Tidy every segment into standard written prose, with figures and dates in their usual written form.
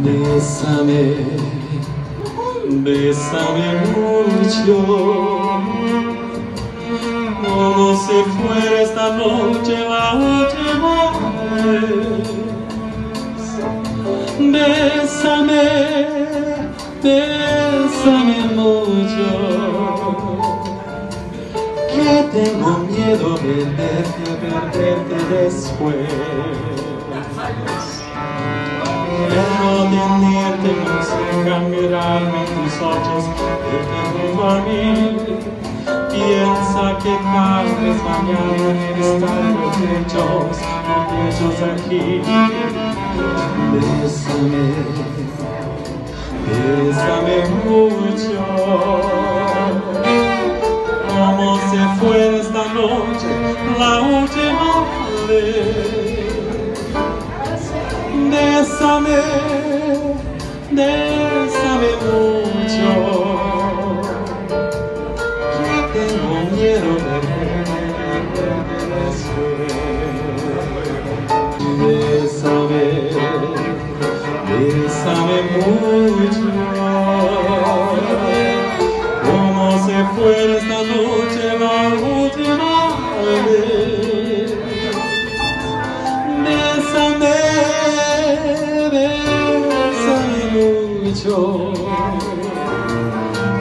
Bésame, bésame mucho, como si fuera esta noche la última vez. Bésame, bésame mucho, que tengo miedo de perderte después. Quiero tenerte muy cerca, mirarme en tus ojos, verte junto a mí. Piensa que tal vez mañana estaré los hechos aquí. Bésame, bésame mucho, como si fuera esta noche la última vez. Bésame, bésame mucho, que tengo miedo de perderte después. Bésame, bésame mucho, como si fuera esta noche la última vez. Bésame, bésame mucho,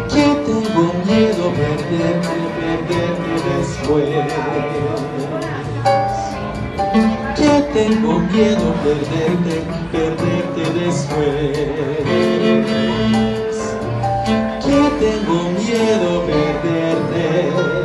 que tengo miedo perderte después. Que tengo miedo perderte después. Que tengo miedo perderte.